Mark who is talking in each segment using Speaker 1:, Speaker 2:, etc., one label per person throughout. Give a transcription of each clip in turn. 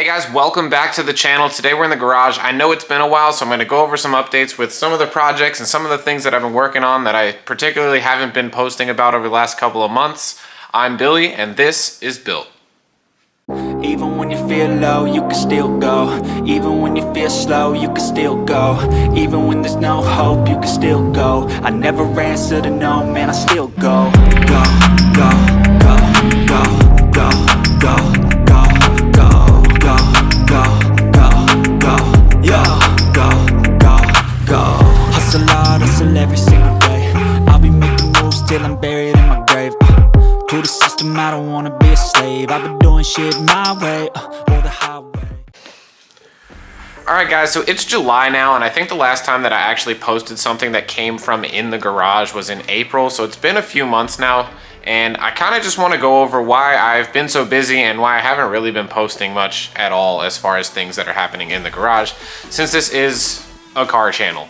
Speaker 1: Hey guys, welcome back to the channel. Today we're in the garage. I know it's been a while, so I'm going to go over some updates with some of the projects and some of the things that I've been working on that I particularly haven't been posting about over the last couple of months. I'm Billy, and this is BILLT.
Speaker 2: Even when you feel low, you can still go. Even when you feel slow, you can still go. Even when there's no hope, you can still go. I never answer to no, man, I still go. Go, go, go, go, go, go, go, go, go, go, go, go, yo, go, go, go. Hustle hard, hustle every single day. I'll be making moves till I'm buried in my grave. To the system, I don't wanna be a slave. I've been doing shit my way, or the highway.
Speaker 1: Alright guys, so it's July now, and I think the last time that I actually posted something that came from in the garage was in April, so it's been a few months now, and I kind of just want to go over why I've been so busy and why I haven't really been posting much at all as far as things that are happening in the garage, since this is a car channel.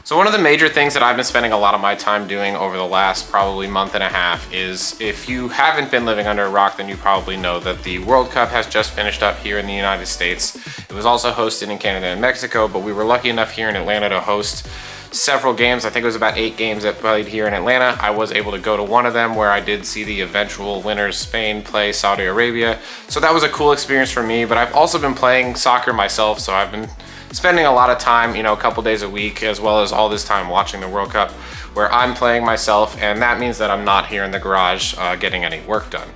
Speaker 1: So one of the major things that I've been spending a lot of my time doing over the last probably month and a half is, if you haven't been living under a rock, then you probably know that the World Cup has just finished up here in the United States. It was also hosted in Canada and Mexico, but we were lucky enough here in Atlanta to host several games. I think it was about 8 games that played here in Atlanta. I was able to go to one of them where I did see the eventual winners, Spain, play Saudi Arabia. So that was a cool experience for me, but I've also been playing soccer myself, so I've been spending a lot of time, a couple days a week, as well as all this time watching the World Cup, where I'm playing myself, and that means that I'm not here in the garage getting any work done.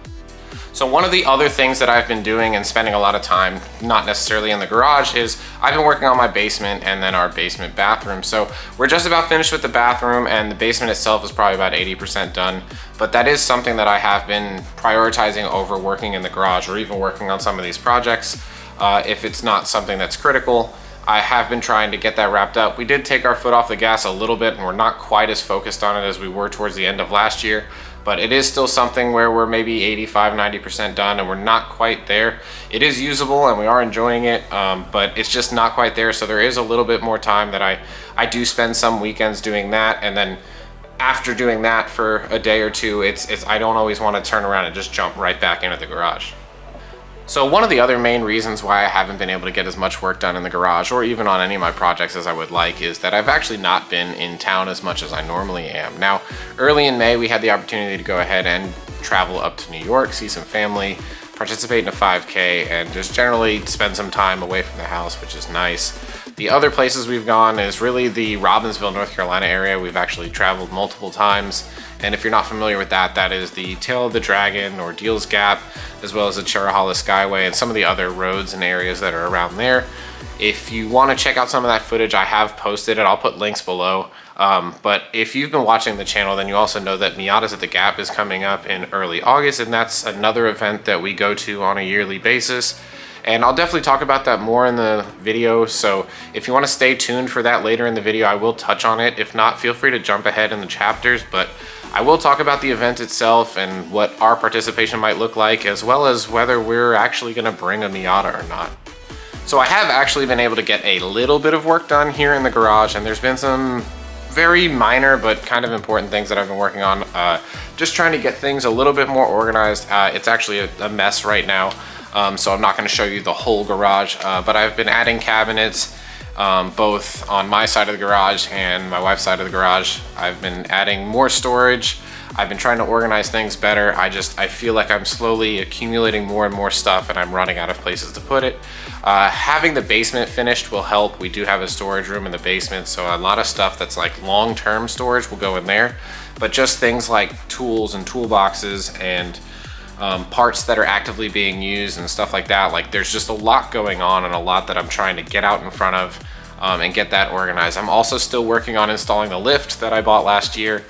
Speaker 1: So one of the other things that I've been doing and spending a lot of time, not necessarily in the garage, is I've been working on my basement and then our basement bathroom. So we're just about finished with the bathroom, and the basement itself is probably about 80% done. But that is something that I have been prioritizing over working in the garage, or even working on some of these projects. If it's not something that's critical, I have been trying to get that wrapped up. We did take our foot off the gas a little bit, and we're not quite as focused on it as we were towards the end of last year, but it is still something where we're maybe 85–90% done, and we're not quite there. It is usable and we are enjoying it, but it's just not quite there. So there is a little bit more time that I do spend some weekends doing that, and then after doing that for a day or two, I don't always want to turn around and just jump right back into the garage. So one of the other main reasons why I haven't been able to get as much work done in the garage, or even on any of my projects as I would like, is that I've actually not been in town as much as I normally am. Now, early in May, we had the opportunity to go ahead and travel up to New York, see some family, participate in a 5K, and just generally spend some time away from the house, which is nice. The other places we've gone is really the Robbinsville, North Carolina area. We've actually traveled multiple times. And if you're not familiar with that, that is the Tail of the Dragon or Deals Gap, as well as the Cherahala Skyway and some of the other roads and areas that are around there. If you want to check out some of that footage, I have posted it. I'll put links below. But if you've been watching the channel, then you also know that Miatas at the Gap is coming up in early August, and that's another event that we go to on a yearly basis. And I'll definitely talk about that more in the video, so if you want to stay tuned for that later in the video, I will touch on it. If not, feel free to jump ahead in the chapters, but I will talk about the event itself and what our participation might look like, as well as whether we're actually going to bring a Miata or not. So I have actually been able to get a little bit of work done here in the garage, and there's been some very minor but kind of important things that I've been working on. Just trying to get things a little bit more organized. It's actually a mess right now. So I'm not going to show you the whole garage, but I've been adding cabinets, both on my side of the garage and my wife's side of the garage. I've been adding more storage. I've been trying to organize things better. I feel like I'm slowly accumulating more and more stuff, and I'm running out of places to put it. Having the basement finished will help. We do have a storage room in the basement, so a lot of stuff that's like long-term storage will go in there, but just things like tools and toolboxes and parts that are actively being used and stuff like that. Like, there's just a lot going on and a lot that I'm trying to get out in front of and get that organized. I'm also still working on installing the lift that I bought last year.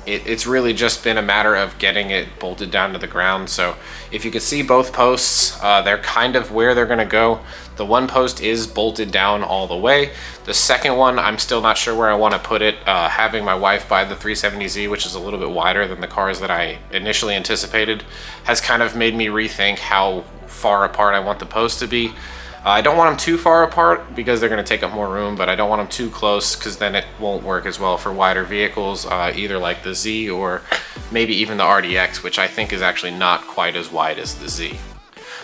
Speaker 1: It's really just been a matter of getting it bolted down to the ground. So if you can see both posts, they're kind of where they're going to go. The one post is bolted down all the way. The second one, I'm still not sure where I want to put it. Having my wife buy the 370Z, which is a little bit wider than the cars that I initially anticipated, has kind of made me rethink how far apart I want the post to be. I don't want them too far apart because they're going to take up more room, but I don't want them too close because then it won't work as well for wider vehicles, either like the Z or maybe even the RDX, which I think is actually not quite as wide as the Z.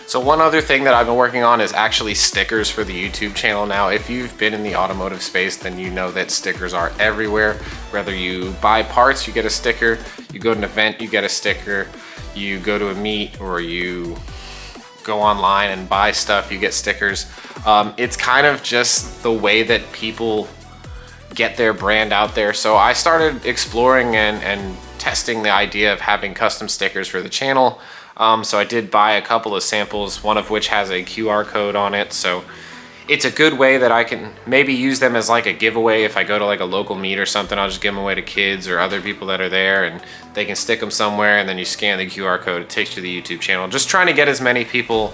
Speaker 1: So one other thing that I've been working on is actually stickers for the YouTube channel now. If you've been in the automotive space, then you know that stickers are everywhere. Whether you buy parts, you get a sticker. You go to an event, you get a sticker. You go to a meet, or you go online and buy stuff, you get stickers. It's kind of just the way that people get their brand out there. So I started exploring and testing the idea of having custom stickers for the channel. So I did buy a couple of samples, one of which has a QR code on it. So it's a good way that I can maybe use them as like a giveaway. If I go to like a local meet or something, I'll just give them away to kids or other people that are there, and they can stick them somewhere, and then you scan the QR code, it takes you to the YouTube channel. Just trying to get as many people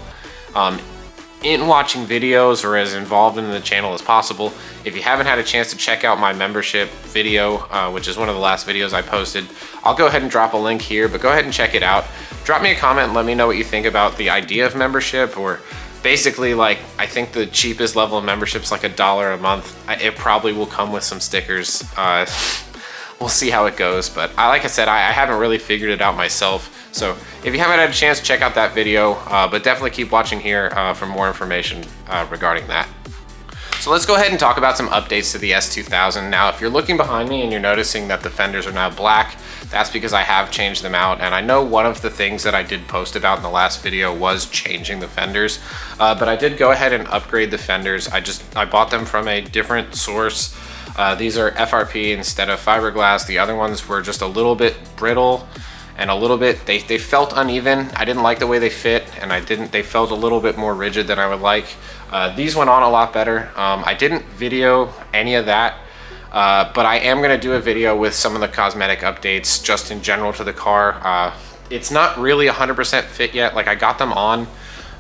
Speaker 1: in watching videos or as involved in the channel as possible. If you haven't had a chance to check out my membership video, which is one of the last videos I posted, I'll go ahead and drop a link here, but go ahead and check it out. Drop me a comment and let me know what you think about the idea of membership, or basically, like, I think the cheapest level of membership is like $1 a month. It probably will come with some stickers. We'll see how it goes, but like I said, I haven't really figured it out myself. So if you haven't had a chance, check out that video, but definitely keep watching here for more information regarding that. So let's go ahead and talk about some updates to the S2000. Now, if you're looking behind me and you're noticing that the fenders are now black, that's because I have changed them out. And I know one of the things that I did post about in the last video was changing the fenders, but I did go ahead and upgrade the fenders. I bought them from a different source. These are FRP instead of fiberglass. The other ones were just a little bit brittle and a little bit, they felt uneven. I didn't like the way they fit, and they felt a little bit more rigid than I would like. These went on a lot better. I didn't video any of that, but I am gonna do a video with some of the cosmetic updates just in general to the car. It's not really 100% fit yet. Like, I got them on,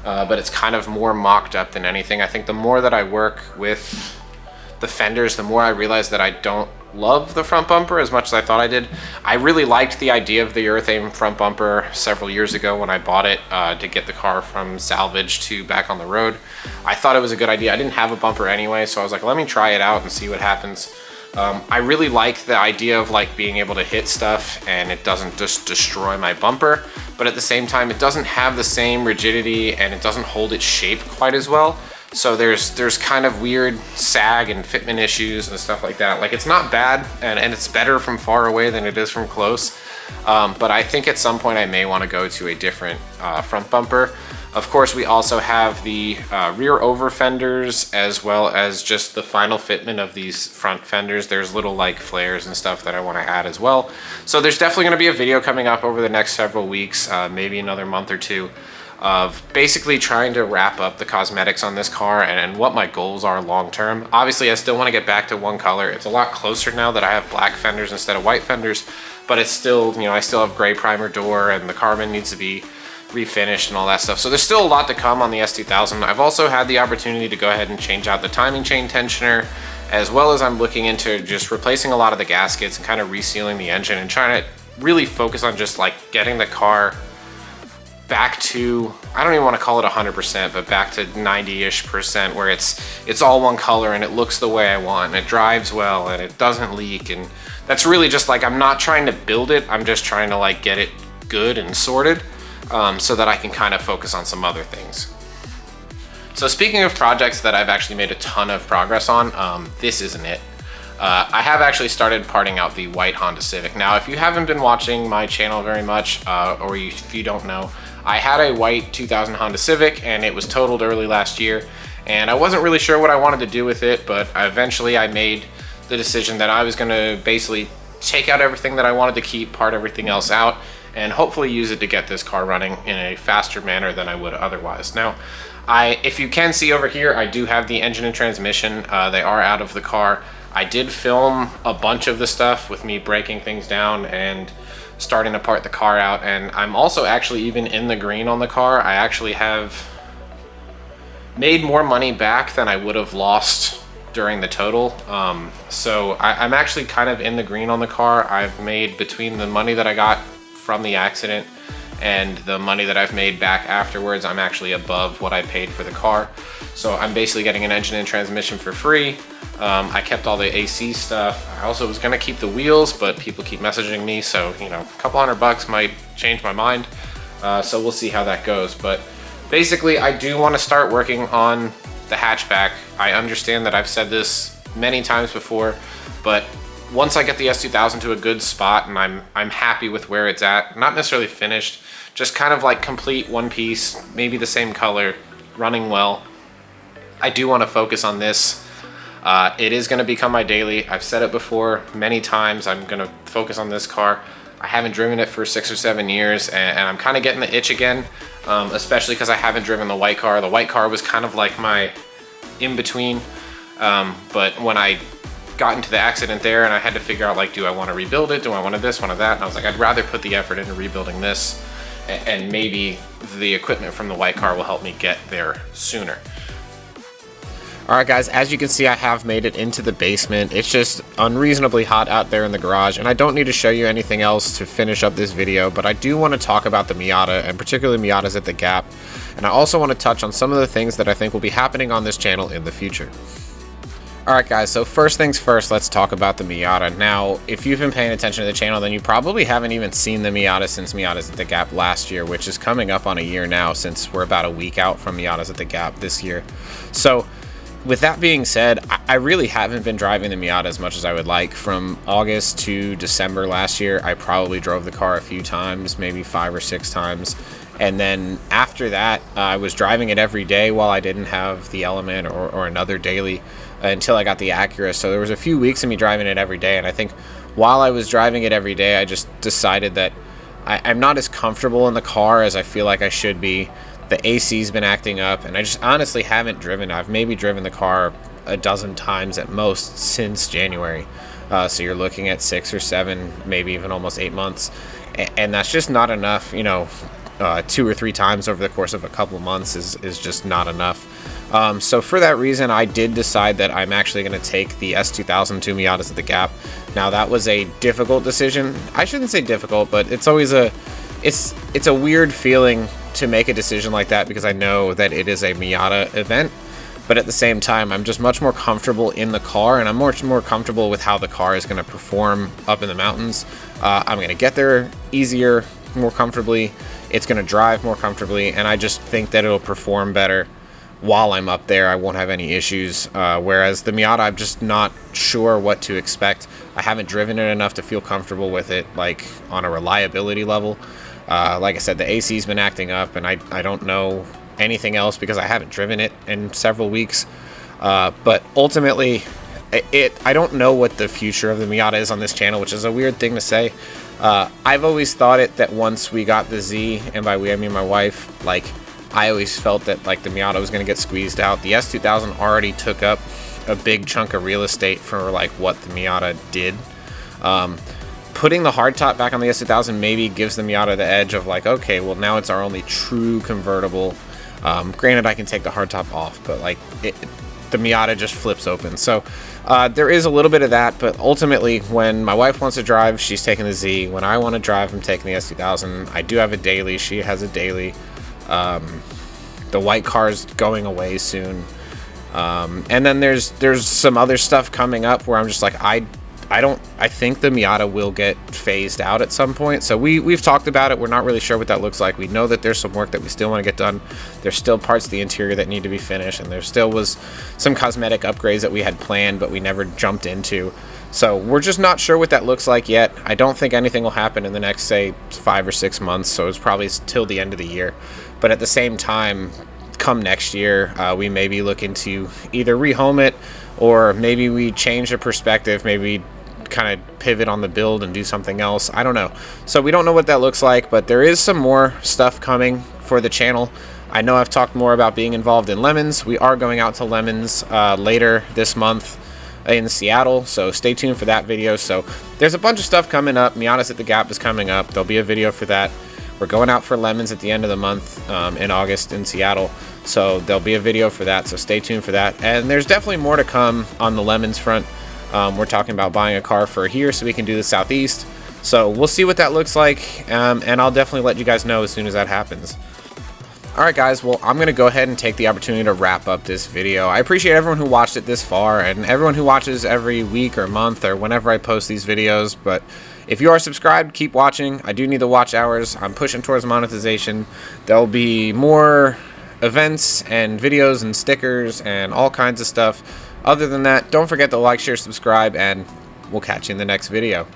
Speaker 1: but it's kind of more mocked up than anything. I think the more that I work with the fenders, the more I realize that I don't love the front bumper as much as I thought I did. I really liked the idea of the urethane front bumper several years ago when I bought it to get the car from salvage to back on the road. I thought it was a good idea. I didn't have a bumper anyway, so I was like, let me try it out and see what happens. I really like the idea of like being able to hit stuff and it doesn't just destroy my bumper, but at the same time, it doesn't have the same rigidity and it doesn't hold its shape quite as well. So there's kind of weird sag and fitment issues and stuff like that. Like, it's not bad, and it's better from far away than it is from close. But I think at some point I may want to go to a different front bumper. Of course, we also have the rear over fenders, as well as just the final fitment of these front fenders. There's little like flares and stuff that I want to add as well. So there's definitely going to be a video coming up over the next several weeks, maybe another month or two, of basically trying to wrap up the cosmetics on this car and what my goals are long term. Obviously, I still want to get back to one color. It's a lot closer now that I have black fenders instead of white fenders, but it's still, you know, I still have gray primer door and the carbon needs to be refinished and all that stuff. So there's still a lot to come on the S2000. I've also had the opportunity to go ahead and change out the timing chain tensioner, as well as I'm looking into just replacing a lot of the gaskets and kind of resealing the engine and trying to really focus on just like getting the car back to, I don't even want to call it 100%, but back to 90-ish%, where it's all one color and it looks the way I want and it drives well and it doesn't leak. And that's really just like, I'm not trying to build it, I'm just trying to like get it good and sorted, so that I can kind of focus on some other things. So speaking of projects that I've actually made a ton of progress on, this isn't it. I have actually started parting out the white Honda Civic. Now, if you haven't been watching my channel very much, or if you don't know, I had a white 2000 Honda Civic and it was totaled early last year, and I wasn't really sure what I wanted to do with it, but eventually I made the decision that I was going to basically take out everything that I wanted to keep, part everything else out, and hopefully use it to get this car running in a faster manner than I would otherwise. Now, if you can see over here, I do have the engine and transmission. They are out of the car. I did film a bunch of the stuff with me breaking things down and starting to part the car out, and I'm also actually even in the green on the car. I actually have made more money back than I would have lost during the total. So I'm actually kind of in the green on the car. I've made, between the money that I got from the accident and the money that I've made back afterwards, I'm actually above what I paid for the car. So I'm basically getting an engine and transmission for free. I kept all the AC stuff. I also was gonna keep the wheels, but people keep messaging me, so, you know, a couple $100 might change my mind. So we'll see how that goes. But Basically, I do want to start working on the hatchback. I understand that I've said this many times before, but once I get the S2000 to a good spot and I'm happy with where it's at, not necessarily finished, just kind of like complete one piece, maybe the same color, running well, I do want to focus on this. It is going to become my daily. I've said it before many times. I'm going to focus on this car. I haven't driven it for 6 or 7 years, and I'm kind of getting the itch again, especially because I haven't driven the white car. The white car was kind of like my in-between, but when I got into the accident there and I had to figure out, like, do I want to rebuild it? Do I want to this, want to that? And I was like, I'd rather put the effort into rebuilding this, and maybe the equipment from the white car will help me get there sooner. Alright guys, as you can see, I have made it into the basement. It's just unreasonably hot out there in the garage, and I don't need to show you anything else to finish up this video, but I do want to talk about the Miata, and particularly Miatas at the Gap. And I also want to touch on some of the things that I think will be happening on this channel in the future. Alright guys, so first things first, let's talk about the Miata. Now, if you've been paying attention to the channel, then you probably haven't even seen the Miata since Miatas at the Gap last year, which is coming up on a year now, since we're about a week out from Miatas at the Gap this year. So, with that being said, I really haven't been driving the Miata as much as I would like. From August to December last year, I probably drove the car a few times, maybe 5 or 6 times. And then after that, I was driving it every day while I didn't have the Element or another daily until I got the Acura. So there was a few weeks of me driving it every day. And I think while I was driving it every day, I just decided that I'm not as comfortable in the car as I feel like I should be. The AC's been acting up, and I just honestly haven't driven. I've maybe driven the car a dozen times at most since January. So you're looking at 6 or 7, maybe even almost 8 months. And that's just not enough, you know. 2 or 3 times over the course of a couple months is just not enough. So for that reason, I did decide that I'm actually going to take the S2000 to Miatas at the Gap. Now, that was a difficult decision. I shouldn't say difficult, but it's always it's a weird feeling to make a decision like that, because I know that it is a Miata event, but at the same time, I'm just much more comfortable in the car, and I'm much more comfortable with how the car is going to perform up in the mountains. I'm going to get there easier, more comfortably. It's going to drive more comfortably, and I just think that it'll perform better while I'm up there. I won't have any issues, whereas the Miata, I'm just not sure what to expect. I haven't driven it enough to feel comfortable with it, like on a reliability level. Like I said, the AC's been acting up, and I don't know anything else because I haven't driven it in several weeks. But ultimately, I don't know what the future of the Miata is on this channel, which is a weird thing to say. I've always thought that once we got the Z, and by we I mean my wife, like, I always felt that like the Miata was going to get squeezed out. The S2000 already took up a big chunk of real estate for like what the Miata did. Putting the hardtop back on the S2000 maybe gives the Miata the edge of like, okay, well, now it's our only true convertible. Granted, I can take the hardtop off, but like the Miata just flips open. So there is a little bit of that, but ultimately, when my wife wants to drive, she's taking the Z. When I want to drive, I'm taking the S2000. I do have a daily. She has a daily. The white car's going away soon. And then there's some other stuff coming up where I'm just like, I think the Miata will get phased out at some point. So we've talked about it. We're not really sure what that looks like. We know that there's some work that we still want to get done. There's still parts of the interior that need to be finished, and there still was some cosmetic upgrades that we had planned but we never jumped into. So we're just not sure what that looks like yet. I don't think anything will happen in the next, say, 5 or 6 months, so it's probably till the end of the year. But at the same time, come next year, we may be looking to either rehome it, or maybe we change the perspective, maybe kind of pivot on the build and do something else. I don't know. So we don't know what that looks like, but there is some more stuff coming for the channel. I know I've talked more about being involved in Lemons. We are going out to Lemons later this month in Seattle, so stay tuned for that video. So there's a bunch of stuff coming up. Miatas at the Gap is coming up. There'll be a video for that. We're going out for Lemons at the end of the month in August in Seattle, so there'll be a video for that, so stay tuned for that. And there's definitely more to come on the Lemons front. We're talking about buying a car for here so we can do the Southeast. So we'll see what that looks like, and I'll definitely let you guys know as soon as that happens. Alright guys, well, I'm going to go ahead and take the opportunity to wrap up this video. I appreciate everyone who watched it this far, and everyone who watches every week or month or whenever I post these videos. But if you are subscribed, keep watching. I do need the watch hours. I'm pushing towards monetization. There'll be more events and videos and stickers and all kinds of stuff. Other than that, don't forget to like, share, subscribe, and we'll catch you in the next video.